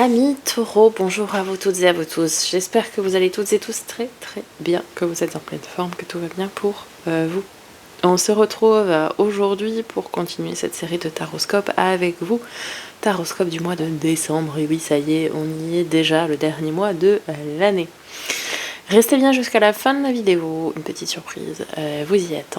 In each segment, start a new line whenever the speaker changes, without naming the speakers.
Amis taureaux, bonjour à vous toutes et à vous tous. J'espère que vous allez toutes et tous très bien, que vous êtes en pleine forme, que tout va bien pour vous. On se retrouve aujourd'hui pour continuer cette série de taroscopes avec vous. Taroscope du mois de décembre, et oui ça y est, on y est déjà, le dernier mois de l'année. Restez bien jusqu'à la fin de la vidéo, une petite surprise, vous y êtes,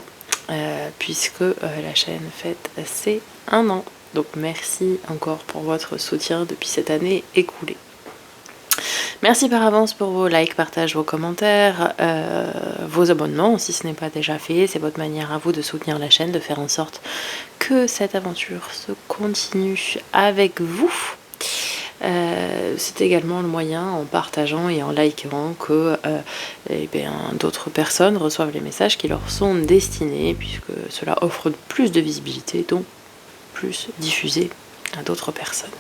puisque la chaîne fête ses 1 an. Donc merci encore pour votre soutien depuis cette année écoulée. Merci par avance pour vos likes, partages, vos commentaires, vos abonnements si ce n'est pas déjà fait. C'est votre manière à vous de soutenir la chaîne, de faire en sorte que cette aventure se continue avec vous. C'est également le moyen, en partageant et en likant, que d'autres personnes reçoivent les messages qui leur sont destinés, puisque cela offre plus de visibilité, donc plus diffusé à d'autres personnes.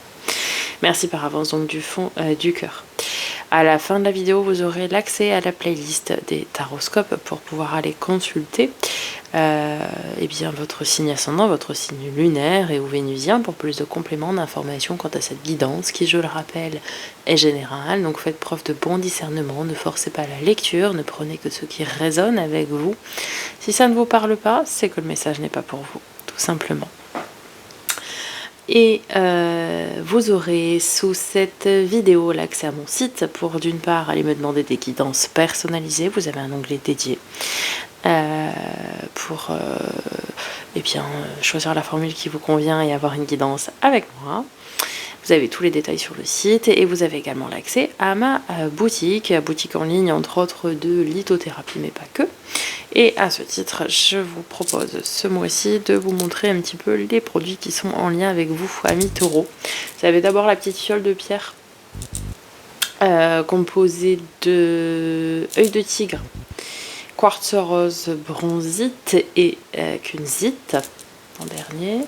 Merci par avance donc du fond du cœur. À la fin de la vidéo, vous aurez l'accès à la playlist des taroscopes pour pouvoir aller consulter votre signe ascendant, votre signe lunaire et ou vénusien pour plus de compléments d'informations quant à cette guidance qui, je le rappelle, est générale. Donc faites preuve de bon discernement, ne forcez pas la lecture, ne prenez que ce qui résonne avec vous. Si ça ne vous parle pas, c'est que le message n'est pas pour vous, tout simplement. Et vous aurez sous cette vidéo l'accès à mon site pour d'une part aller me demander des guidances personnalisées. Vous avez un onglet dédié pour choisir la formule qui vous convient et avoir une guidance avec moi. Vous avez tous les détails sur le site et vous avez également l'accès à ma boutique en ligne, entre autres de lithothérapie, mais pas que. Et à ce titre, je vous propose ce mois-ci de vous montrer un petit peu les produits qui sont en lien avec vous, amis taureaux. Vous avez d'abord la petite fiole de pierre composée de œil de tigre, quartz rose, bronzite et kunzite en dernier,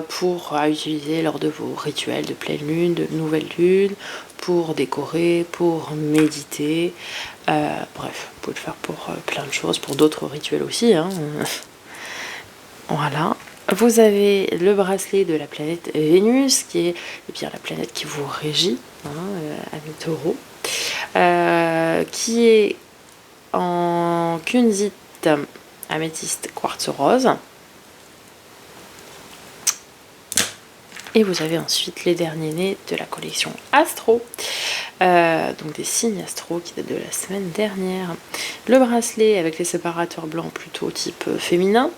pour utiliser lors de vos rituels de pleine lune, de nouvelle lune, pour décorer, pour méditer. Bref, vous pouvez le faire pour plein de choses, pour d'autres rituels aussi. Voilà. Vous avez le bracelet de la planète Vénus, qui est la planète qui vous régit, amis taureaux, qui est en kunzite, améthyste, quartz rose. Et vous avez ensuite les derniers nés de la collection Astro, donc des signes astro qui datent de la semaine dernière. Le bracelet avec les séparateurs blancs plutôt type féminin,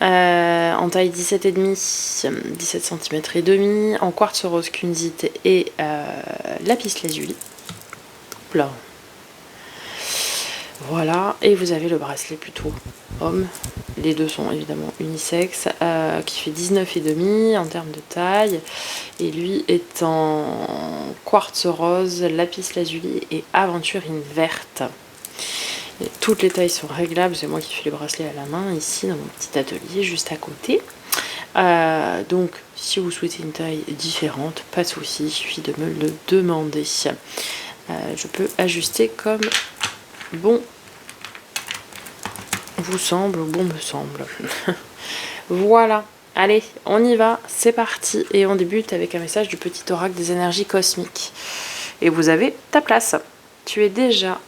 en taille 17,5, 17 cm et demi, en quartz rose kunzite et lapis lazuli. Là. Voilà, et vous avez le bracelet plutôt homme. Les deux sont évidemment unisexes, qui fait 19,5 en termes de taille. Et lui est en quartz rose, lapis lazuli et aventurine verte. Et toutes les tailles sont réglables, c'est moi qui fais les bracelets à la main ici dans mon petit atelier juste à côté. Donc si vous souhaitez une taille différente, pas de souci, il suffit de me le demander. Je peux ajuster comme bon vous semble, bon me semble. Voilà, allez, on y va, c'est parti. Et on débute avec un message du petit oracle des énergies cosmiques. Et vous avez ta place. Tu as déjà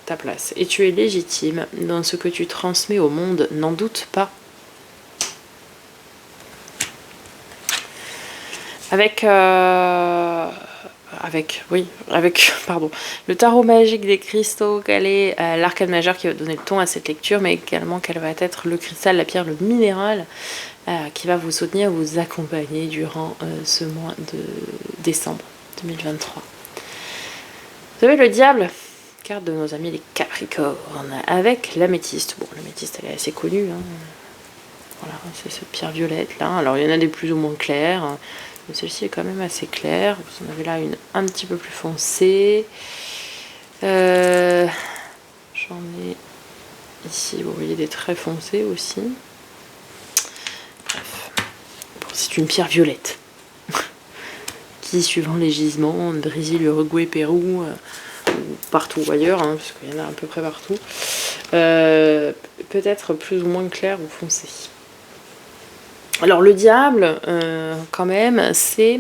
ta place. Et tu es légitime dans ce que tu transmets au monde, n'en doute pas. Avec le tarot magique des cristaux, quel est l'arcane majeur qui va donner le ton à cette lecture, mais également quel va être le cristal, la pierre, le minéral qui va vous soutenir, vous accompagner durant ce mois de décembre 2023. Vous avez le diable, carte de nos amis les Capricornes, avec l'améthyste. Bon, l'améthyste elle est assez connue, voilà, c'est cette pierre violette là. Alors il y en a des plus ou moins claires, mais celle-ci est quand même assez claire. Vous en avez là une un petit peu plus foncée. J'en ai ici, vous voyez des traits foncés aussi. Bref, bon, c'est une pierre violette qui, suivant les gisements de Brésil, Uruguay, Pérou, ou partout ailleurs, parce qu'il y en a à peu près partout, peut-être plus ou moins clair ou foncé. Alors le diable, quand même, c'est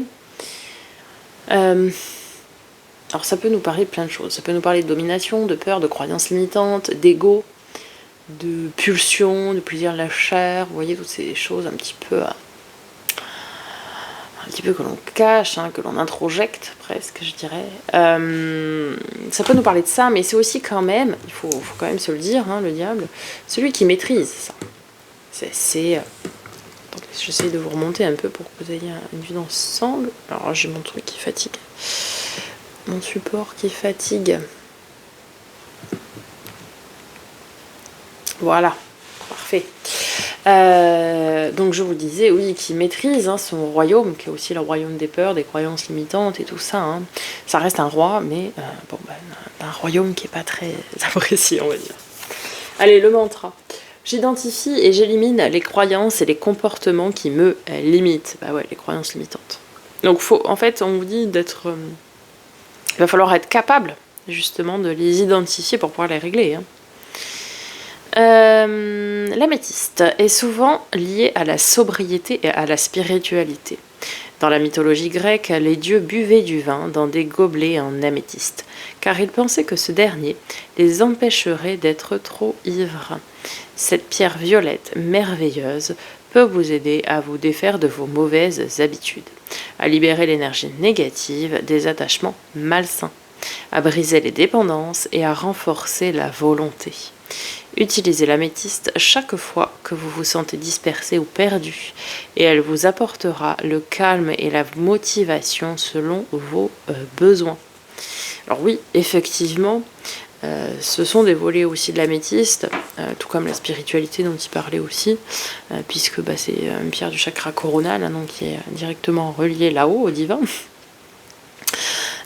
Alors ça peut nous parler de plein de choses. Ça peut nous parler de domination, de peur, de croyances limitantes, d'ego, de pulsion, de plaisir de la chair. Vous voyez, toutes ces choses un petit peu que l'on cache, hein, que l'on introjecte presque, je dirais. Ça peut nous parler de ça, mais c'est aussi quand même, il faut quand même se le dire, hein, le diable, celui qui maîtrise ça. Attendez, j'essaie de vous remonter un peu pour que vous ayez une vue d'ensemble. Alors j'ai mon truc qui fatigue. Mon support qui fatigue. Voilà, parfait. Donc je vous disais, oui, qui maîtrise son royaume, qui est aussi le royaume des peurs, des croyances limitantes et tout ça. Hein. Ça reste un roi, mais un royaume qui n'est pas très apprécié, on va dire. Allez, le mantra. J'identifie et j'élimine les croyances et les comportements qui me limitent. Bah ouais, les croyances limitantes. Donc en fait, on vous dit d'être... il va falloir être capable, justement, de les identifier pour pouvoir les régler. Hein. L'améthyste est souvent liée à la sobriété et à la spiritualité. Dans la mythologie grecque, les dieux buvaient du vin dans des gobelets en améthyste, car ils pensaient que ce dernier les empêcherait d'être trop ivres. Cette pierre violette merveilleuse peut vous aider à vous défaire de vos mauvaises habitudes, à libérer l'énergie négative des attachements malsains, à briser les dépendances et à renforcer la volonté. Utilisez l'améthyste chaque fois que vous vous sentez dispersé ou perdu, et elle vous apportera le calme et la motivation selon vos besoins. Alors oui, effectivement, ce sont des volets aussi de l'améthyste, tout comme la spiritualité dont il parlait aussi, puisque c'est une pierre du chakra coronal, hein, donc qui est directement reliée là-haut au divin,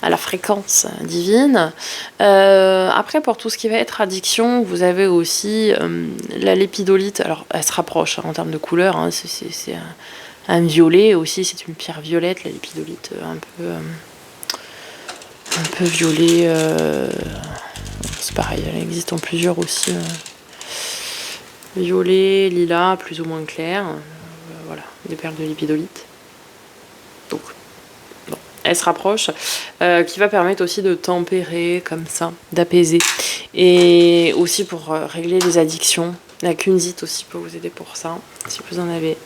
à la fréquence divine. Après, pour tout ce qui va être addiction, vous avez aussi la lépidolite. Alors, elle se rapproche en termes de couleur. Hein, c'est un violet aussi. C'est une pierre violette, la lépidolite, un peu violet. C'est pareil, elle existe en plusieurs aussi. Violet, lilas, plus ou moins clair. Voilà, des perles de lépidolite. Donc, elle se rapproche, qui va permettre aussi de tempérer comme ça, d'apaiser. Et aussi pour régler les addictions. La kunzite aussi peut vous aider pour ça, si vous en avez.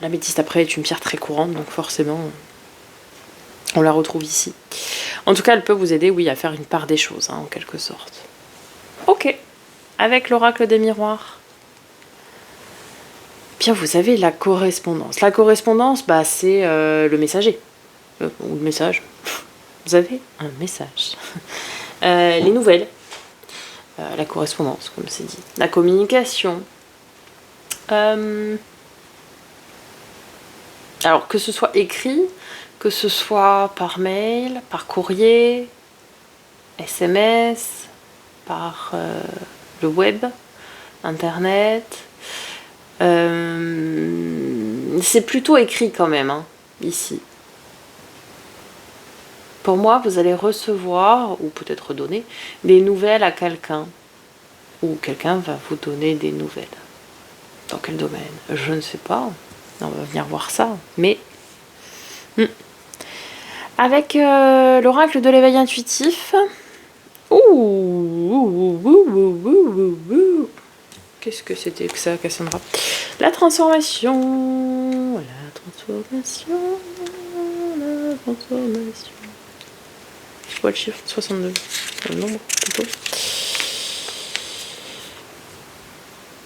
L'améthyste après est une pierre très courante, donc forcément on la retrouve ici. En tout cas, elle peut vous aider, oui, à faire une part des choses, hein, en quelque sorte. Ok, avec l'oracle des miroirs. Bien, vous avez la correspondance. La correspondance, c'est le messager. Ou le message. Vous avez un message. Les nouvelles. La correspondance, comme c'est dit. La communication. Alors, que ce soit écrit, que ce soit par mail, par courrier, SMS, par le web, Internet... c'est plutôt écrit quand même, hein, ici. Pour moi, vous allez recevoir, ou peut-être donner, des nouvelles à quelqu'un. Ou quelqu'un va vous donner des nouvelles. Dans quel domaine? Je ne sais pas. On va venir voir ça. Mais, avec l'oracle de l'éveil intuitif... Qu'est-ce que c'était que ça, Cassandra? La transformation. Je vois le chiffre 62. Le nombre, plutôt.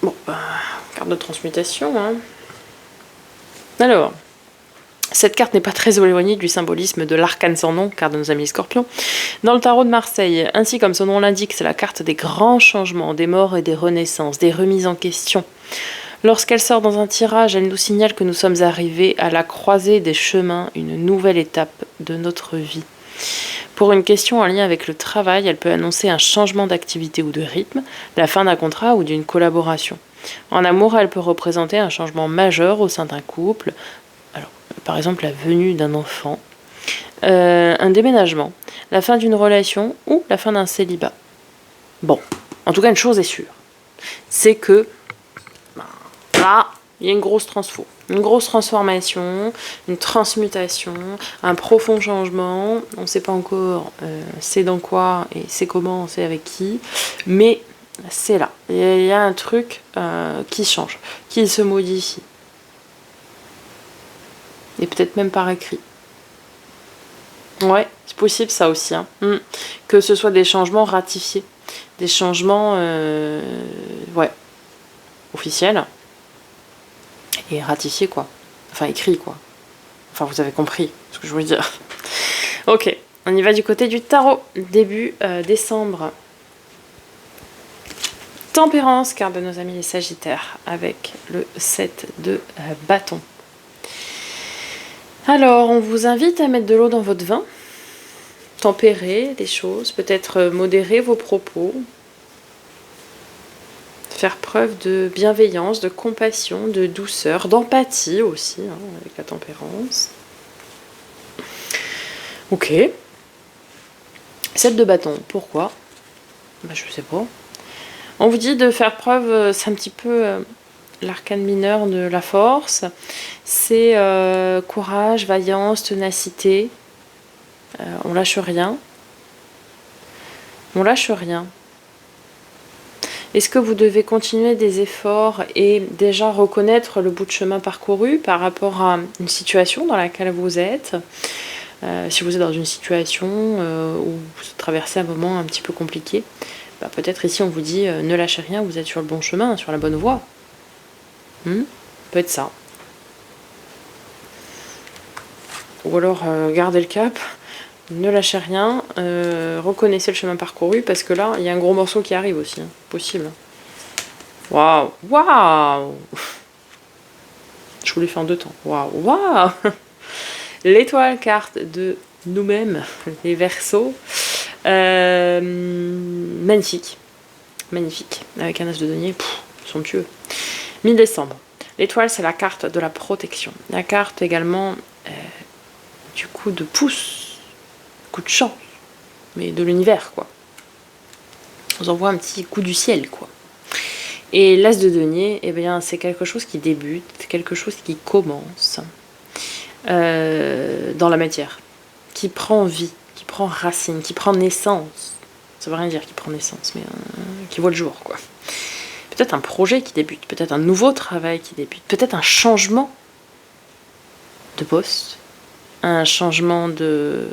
Bon, carte de transmutation. Hein. Alors, cette carte n'est pas très éloignée du symbolisme de l'arcane sans nom, carte de nos amis Scorpions. Dans le tarot de Marseille, ainsi comme son nom l'indique, c'est la carte des grands changements, des morts et des renaissances, des remises en question. Lorsqu'elle sort dans un tirage, elle nous signale que nous sommes arrivés à la croisée des chemins, une nouvelle étape de notre vie. Pour une question en lien avec le travail, elle peut annoncer un changement d'activité ou de rythme, la fin d'un contrat ou d'une collaboration. En amour, elle peut représenter un changement majeur au sein d'un couple, par exemple la venue d'un enfant, un déménagement, la fin d'une relation ou la fin d'un célibat. Bon, en tout cas, une chose est sûre, c'est que là, il y a une grosse transfo. Une grosse transformation, une transmutation, un profond changement. On ne sait pas encore c'est dans quoi et c'est comment, c'est avec qui, mais c'est là. Il y a un truc qui change, qui se modifie. Et peut-être même par écrit. Ouais, c'est possible ça aussi. Hein. Que ce soit des changements ratifiés. Des changements officiels. Et ratifiés quoi. Enfin écrits quoi. Enfin vous avez compris ce que je voulais dire. Ok, on y va du côté du tarot. Début décembre. Tempérance, carte de nos amis les Sagittaires. Avec le 7 de bâton. Alors, on vous invite à mettre de l'eau dans votre vin, tempérer les choses, peut-être modérer vos propos, faire preuve de bienveillance, de compassion, de douceur, d'empathie aussi, hein, avec la tempérance. Ok. 7 de bâton, pourquoi ? Je sais pas. On vous dit de faire preuve, c'est un petit peu... l'arcane mineur de la force, c'est courage, vaillance, ténacité. On lâche rien. On lâche rien. Est-ce que vous devez continuer des efforts et déjà reconnaître le bout de chemin parcouru par rapport à une situation dans laquelle vous êtes ? Si vous êtes dans une situation où vous traversez un moment un petit peu compliqué, peut-être ici on vous dit ne lâchez rien, vous êtes sur le bon chemin, sur la bonne voie. Peut être ça. Ou alors gardez le cap, ne lâchez rien, reconnaissez le chemin parcouru parce que là il y a un gros morceau qui arrive aussi, hein. Possible. Waouh, waouh. Je vous l'ai fait en 2 temps. Waouh, waouh. L'étoile, carte de nous-mêmes, les Verseaux. Magnifique, magnifique. Avec un as de denier, somptueux. Mi-décembre. L'étoile, c'est la carte de la protection. La carte également du coup de pouce, coup de chance, mais de l'univers, quoi. On vous envoie un petit coup du ciel, quoi. Et l'as de denier, eh bien, c'est quelque chose qui débute, quelque chose qui commence dans la matière, qui prend vie, qui prend racine, qui prend naissance. Ça veut rien dire qui prend naissance, mais qui voit le jour, quoi. Peut-être un projet qui débute, peut-être un nouveau travail qui débute, peut-être un changement de poste, un changement de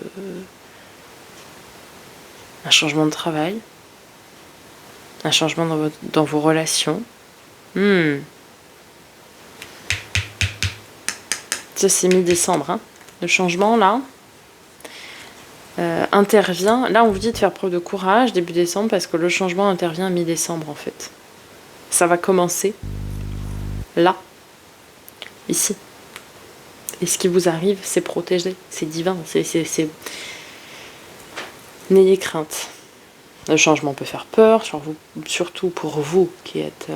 travail, un changement dans vos relations. Ça c'est mi-décembre, hein. Le changement là intervient. Là on vous dit de faire preuve de courage début décembre parce que le changement intervient mi-décembre en fait. Ça va commencer là, ici. Et ce qui vous arrive, c'est protégé, c'est divin, c'est... N'ayez crainte. Le changement peut faire peur, surtout pour vous qui êtes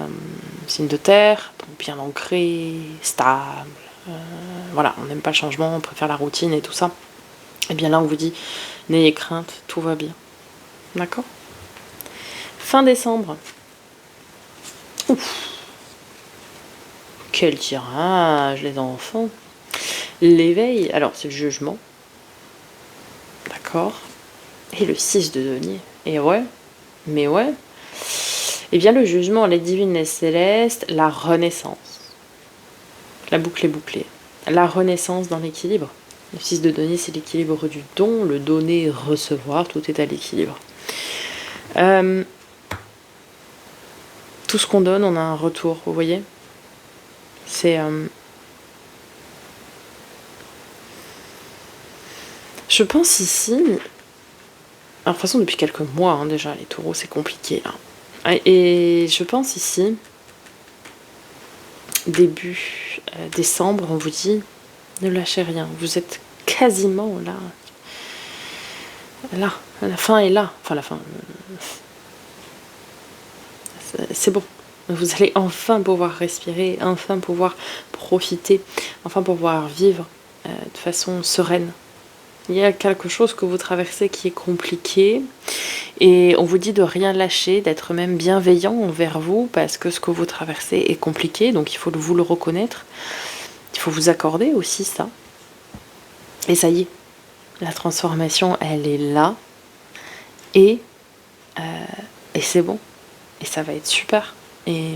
signe de terre, donc bien ancré, stable. Voilà, on n'aime pas le changement, on préfère la routine et tout ça. Et bien là, on vous dit, n'ayez crainte, tout va bien. D'accord ? Fin décembre. Ouf. Quel tirage, les enfants. L'éveil, alors c'est le jugement. D'accord. Et le 6 de denier. Et ouais, mais ouais. Et bien le jugement, les divines, les célestes, la renaissance. La boucle est bouclée. La renaissance dans l'équilibre. Le 6 de denier, c'est l'équilibre du don, le donner, recevoir, tout est à l'équilibre. Tout ce qu'on donne, on a un retour, vous voyez ? C'est... Je pense ici... Alors, de toute façon, depuis quelques mois, hein, déjà, les taureaux, c'est compliqué, là. Et je pense ici, début décembre, on vous dit, ne lâchez rien. Vous êtes quasiment là. Là. La fin est là. Enfin, la fin... C'est bon. Vous allez enfin pouvoir respirer, enfin pouvoir profiter, enfin pouvoir vivre de façon sereine. Il y a quelque chose que vous traversez qui est compliqué et on vous dit de rien lâcher, d'être même bienveillant envers vous parce que ce que vous traversez est compliqué, donc il faut vous le reconnaître. Il faut vous accorder aussi ça. Et ça y est, la transformation, elle est là. Et c'est bon. Et ça va être super. Et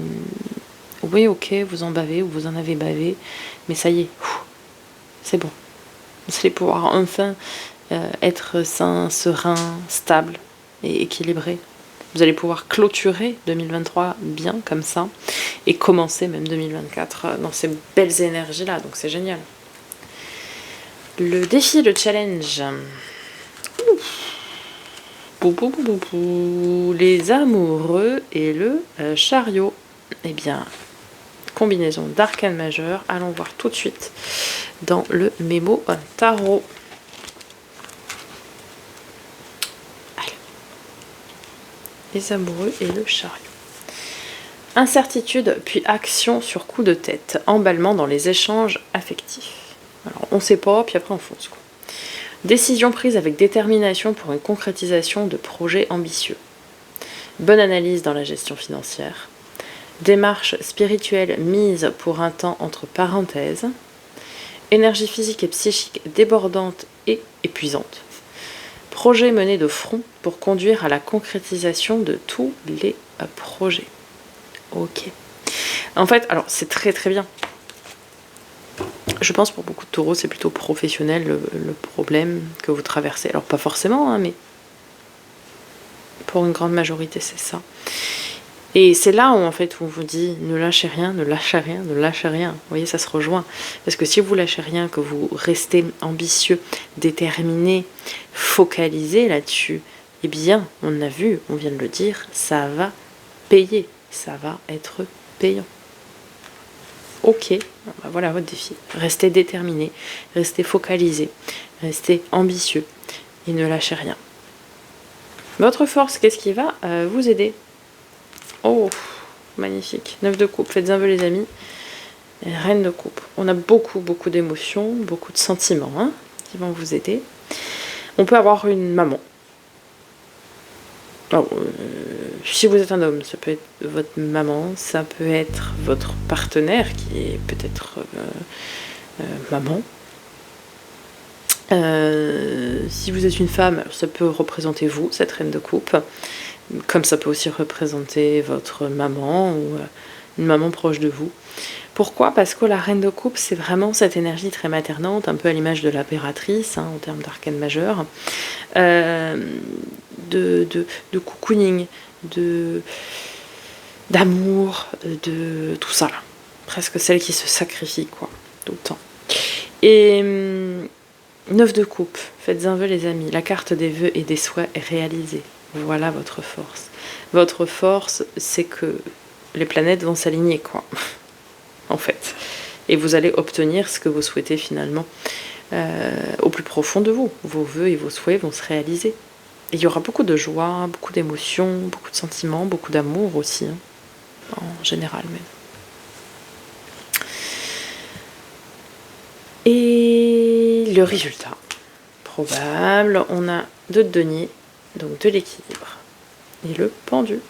oui, ok, vous en bavez ou vous en avez bavé, mais ça y est, c'est bon. Vous allez pouvoir enfin être sain, serein, stable et équilibré. Vous allez pouvoir clôturer 2023 bien comme ça et commencer même 2024 dans ces belles énergies-là. Donc c'est génial. Le défi, le challenge. Les amoureux et le chariot. Eh bien, combinaison d'arcane majeur. Allons voir tout de suite dans le mémo tarot. Allez. Les amoureux et le chariot. Incertitude puis action sur coup de tête. Emballement dans les échanges affectifs. Alors on sait pas, puis après on fonce quoi. Décision prise avec détermination pour une concrétisation de projets ambitieux. Bonne analyse dans la gestion financière. Démarche spirituelle mise pour un temps entre parenthèses. Énergie physique et psychique débordante et épuisante. Projet mené de front pour conduire à la concrétisation de tous les projets. Ok. En fait, alors c'est très très bien. Je pense pour beaucoup de taureaux, c'est plutôt professionnel le problème que vous traversez. Alors pas forcément, hein, mais pour une grande majorité, c'est ça. Et c'est là où en fait on vous dit ne lâchez rien, ne lâchez rien, ne lâchez rien. Vous voyez, ça se rejoint. Parce que si vous lâchez rien, que vous restez ambitieux, déterminé, focalisé là-dessus, eh bien, on a vu, on vient de le dire, ça va payer. Ça va être payant. Ok, ben voilà votre défi. Restez déterminé, restez focalisé, restez ambitieux et ne lâchez rien. Votre force, qu'est-ce qui va vous aider? Oh, magnifique. 9 de coupe, faites un vœu les amis. Et reine de coupe. On a beaucoup d'émotions, beaucoup de sentiments hein, qui vont vous aider. On peut avoir une maman. Alors, si vous êtes un homme, ça peut être votre maman, ça peut être votre partenaire qui est peut-être maman. Si vous êtes une femme, ça peut représenter vous, cette reine de coupe, comme ça peut aussi représenter votre maman ou une maman proche de vous. Pourquoi? Parce que la reine de coupe, c'est vraiment cette énergie très maternante, un peu à l'image de l'impératrice, hein, en termes d'arcane majeur, de cocooning, d'amour, de tout ça là. Presque celle qui se sacrifie, quoi, tout le temps. Et 9 de coupe, faites un vœu les amis, la carte des vœux et des souhaits est réalisée. Voilà votre force. Votre force, c'est que les planètes vont s'aligner, quoi. En fait. Et vous allez obtenir ce que vous souhaitez finalement au plus profond de vous. Vos vœux et vos souhaits vont se réaliser. Et il y aura beaucoup de joie, beaucoup d'émotions, beaucoup de sentiments, beaucoup d'amour aussi, hein, en général même. Et le résultat probable, on a 2 de denier, donc de l'équilibre. Et le pendu.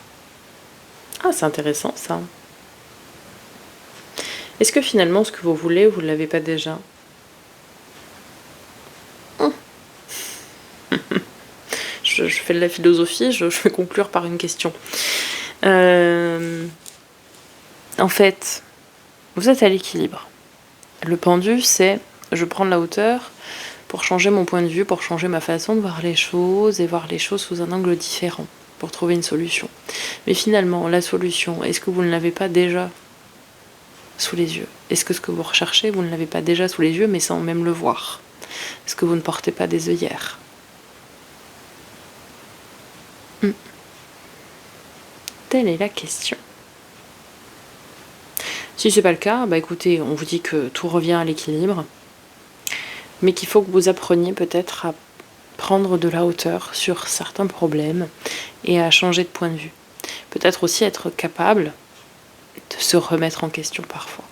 Ah, c'est intéressant ça. Est-ce que finalement, ce que vous voulez, vous ne l'avez pas déjà? Je fais de la philosophie, je vais conclure par une question. En fait, vous êtes à l'équilibre. Le pendu, c'est je prends de la hauteur pour changer mon point de vue, pour changer ma façon de voir les choses et voir les choses sous un angle différent, pour trouver une solution. Mais finalement, la solution, est-ce que vous ne l'avez pas déjà sous les yeux? Est-ce que ce que vous recherchez, vous ne l'avez pas déjà sous les yeux, mais sans même le voir? Est-ce que vous ne portez pas des œillères? Telle est la question. Si c'est pas le cas, bah écoutez, on vous dit que tout revient à l'équilibre, mais qu'il faut que vous appreniez peut-être à prendre de la hauteur sur certains problèmes et à changer de point de vue. Peut-être aussi être capable de se remettre en question parfois.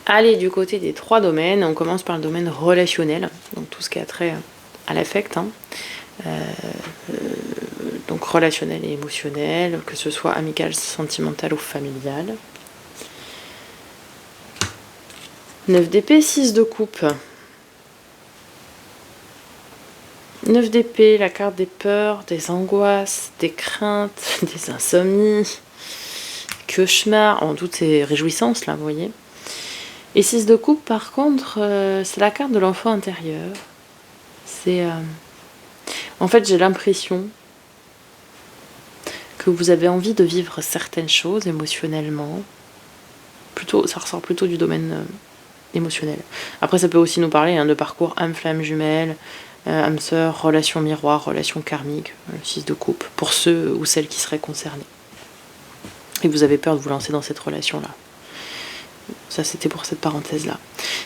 Allez, du côté des 3 domaines, on commence par le domaine relationnel, donc tout ce qui a trait à l'affect, hein. Donc relationnel et émotionnel, que ce soit amical, sentimental ou familial. 9 d'épée, 6 de coupe. 9 d'épée, la carte des peurs, des angoisses, des craintes, des insomnies, cauchemars, en toutes ces réjouissances là, vous voyez. Et 6 de coupe, par contre, c'est la carte de l'enfant intérieur. C'est... En fait, j'ai l'impression que vous avez envie de vivre certaines choses émotionnellement. Ça ressort plutôt du domaine émotionnel. Après, ça peut aussi nous parler de parcours âme-flamme jumelle, âme-sœur, relation miroir, relation karmique, 6 de coupe, pour ceux ou celles qui seraient concernés. Et vous avez peur de vous lancer dans cette relation-là. Ça, c'était pour cette parenthèse-là.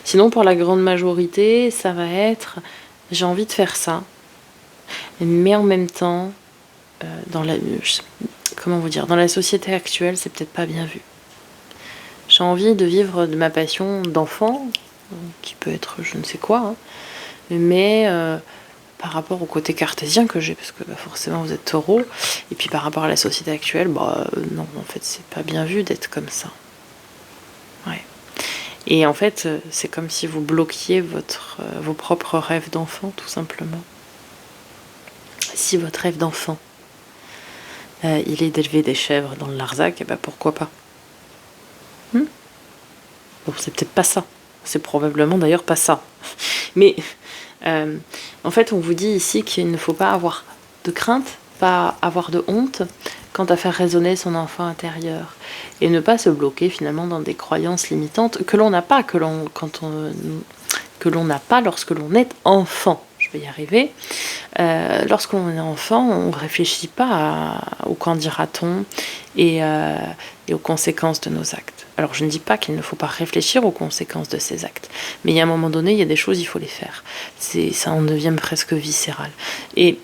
Sinon, pour la grande majorité, ça va être « j'ai envie de faire ça », mais en même temps, dans la société actuelle, c'est peut-être pas bien vu. J'ai envie de vivre de ma passion d'enfant, qui peut être je ne sais quoi, mais par rapport au côté cartésien que j'ai, parce que forcément vous êtes taureau, et puis par rapport à la société actuelle, non, en fait, c'est pas bien vu d'être comme ça. Ouais. Et en fait, c'est comme si vous bloquiez vos propres rêves d'enfant, tout simplement. Si votre rêve d'enfant, il est d'élever des chèvres dans le Larzac, pourquoi pas. Bon, c'est peut-être pas ça. C'est probablement d'ailleurs pas ça. Mais en fait, on vous dit ici qu'il ne faut pas avoir de crainte, pas avoir de honte quant à faire résonner son enfant intérieur. Et ne pas se bloquer finalement dans des croyances limitantes que l'on n'a pas, que l'on n'a pas lorsque l'on est enfant. Je vais y arriver. Lorsque l'on est enfant, on ne réfléchit pas au qu'en dira-t-on et aux conséquences de nos actes. Alors je ne dis pas qu'il ne faut pas réfléchir aux conséquences de ces actes, mais il y a un moment donné, il y a des choses, il faut les faire. Ça en devient presque viscéral. Et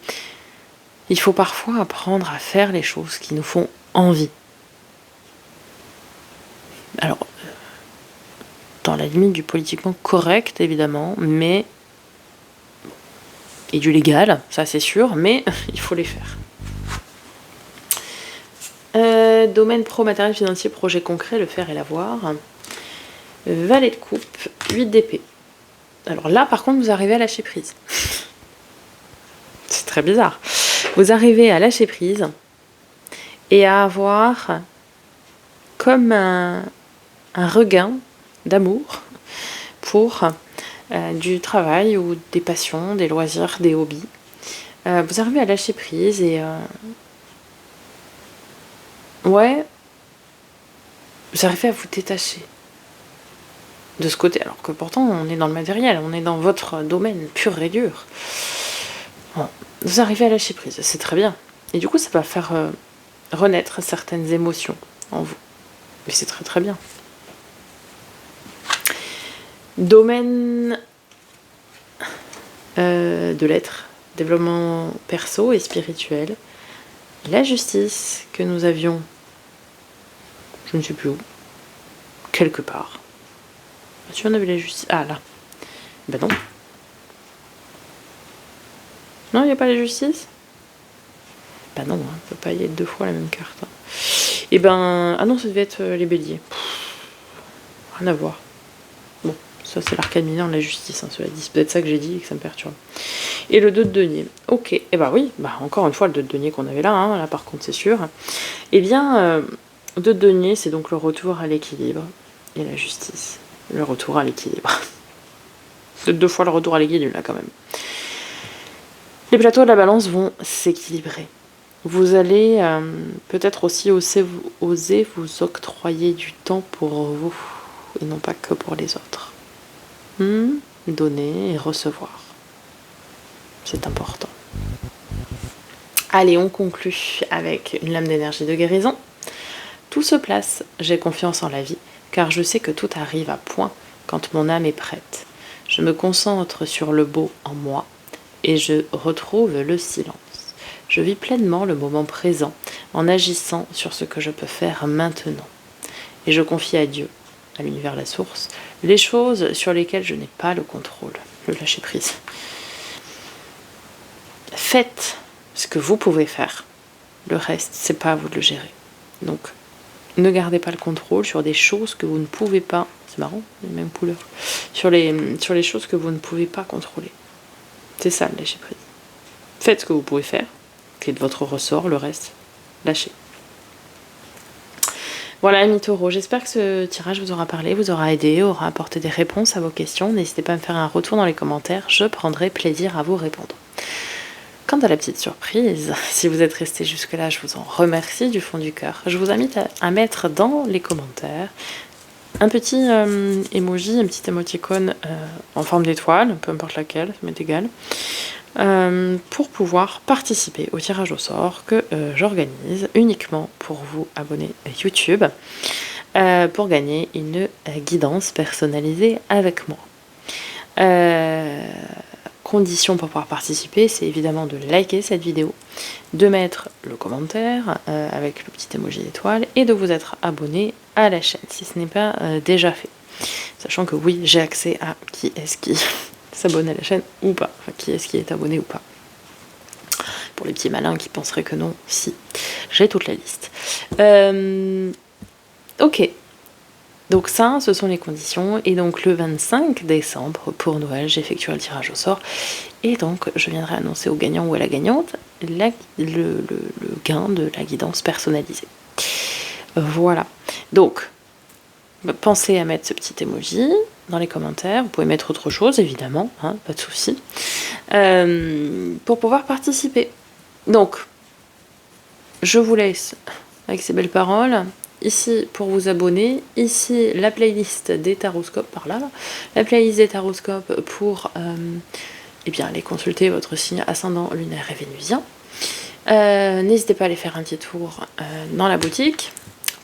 il faut parfois apprendre à faire les choses qui nous font envie. Alors, dans la limite du politiquement correct, évidemment, mais... et du légal, ça c'est sûr, mais il faut les faire. Domaine pro, matériel, financier, projet concret, le faire et l'avoir. Valet de coupe, 8 d'épée. Alors là, par contre, vous arrivez à lâcher prise. C'est très bizarre. Vous arrivez à lâcher prise et à avoir comme un regain d'amour pour du travail ou des passions, des loisirs, des hobbies. Vous arrivez à lâcher prise et... ouais, vous arrivez à vous détacher de ce côté, alors que pourtant on est dans le matériel, on est dans votre domaine pur et dur. Bon, vous arrivez à lâcher prise, c'est très bien. Et du coup, ça va faire renaître certaines émotions en vous. Mais c'est très très bien. Domaine de l'être, développement perso et spirituel. La justice que nous avions, je ne sais plus où, quelque part. Si on avait la justice... ah, là. Ben non. Non, il n'y a pas la justice? Ben non, on ne peut pas y être deux fois la même carte. Et ah non, ça devait être les béliers. Rien à voir. Bon, ça c'est l'arcane mineur de la justice, cela dit. C'est peut-être ça que j'ai dit et que ça me perturbe. Et le 2 de denier. Ok, et oui, encore une fois, le 2 de denier qu'on avait là, là par contre c'est sûr. Eh bien, 2 de denier, c'est donc le retour à l'équilibre. Et la justice, le retour à l'équilibre. C'est 2 fois le retour à l'équilibre là quand même. Les plateaux de la balance vont s'équilibrer. Vous allez peut-être aussi oser vous octroyer du temps pour vous et non pas que pour les autres. Donner et recevoir. C'est important. Allez, on conclut avec une lame d'énergie de guérison. Tout se place, j'ai confiance en la vie, car je sais que tout arrive à point quand mon âme est prête. Je me concentre sur le beau en moi et je retrouve le silence. Je vis pleinement le moment présent en agissant sur ce que je peux faire maintenant. Et je confie à Dieu, à l'univers, la source, les choses sur lesquelles je n'ai pas le contrôle, le lâcher prise. Faites ce que vous pouvez faire. Le reste, c'est pas à vous de le gérer. Donc, ne gardez pas le contrôle sur des choses que vous ne pouvez pas. C'est marrant, les mêmes couleurs. sur les choses que vous ne pouvez pas contrôler. C'est ça, le lâcher prise. Faites ce que vous pouvez faire, qui est de votre ressort, le reste, lâchez. Voilà, amis taureaux, j'espère que ce tirage vous aura parlé, vous aura aidé, aura apporté des réponses à vos questions. N'hésitez pas à me faire un retour dans les commentaires, je prendrai plaisir à vous répondre. Quant à la petite surprise, si vous êtes resté jusque-là, je vous en remercie du fond du cœur. Je vous invite à mettre dans les commentaires un petit emoji, un petit émoticône en forme d'étoile, peu importe laquelle, ça m'est égal, pour pouvoir participer au tirage au sort que j'organise uniquement pour vous abonnés à YouTube, pour gagner une guidance personnalisée avec moi. Condition pour pouvoir participer, c'est évidemment de liker cette vidéo, de mettre le commentaire avec le petit emoji d'étoile et de vous être abonné à la chaîne si ce n'est pas déjà fait. Sachant que oui, j'ai accès à qui est-ce qui s'abonne à la chaîne ou pas, enfin qui est-ce qui est abonné ou pas. Pour les petits malins qui penseraient que non, si, j'ai toute la liste. Ok. Donc ça, ce sont les conditions. Et donc le 25 décembre, pour Noël, j'effectuerai le tirage au sort. Et donc, je viendrai annoncer au gagnant ou à la gagnante le gain de la guidance personnalisée. Voilà. Donc, pensez à mettre ce petit emoji dans les commentaires. Vous pouvez mettre autre chose, évidemment, hein, pas de souci. Pour pouvoir participer. Donc, je vous laisse avec ces belles paroles. Ici, pour vous abonner, ici, la playlist des taroscopes, par là, la playlist des taroscopes pour eh bien, aller consulter votre signe ascendant, lunaire et vénusien. N'hésitez pas à aller faire un petit tour dans la boutique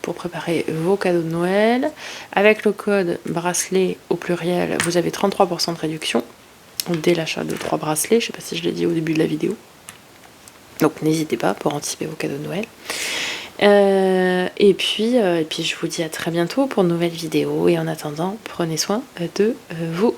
pour préparer vos cadeaux de Noël. Avec le code bracelet au pluriel, vous avez 33% de réduction dès l'achat de 3 bracelets. Je ne sais pas si je l'ai dit au début de la vidéo. Donc n'hésitez pas pour anticiper vos cadeaux de Noël. Et puis je vous dis à très bientôt pour de nouvelles vidéos. Et en attendant, prenez soin de vous.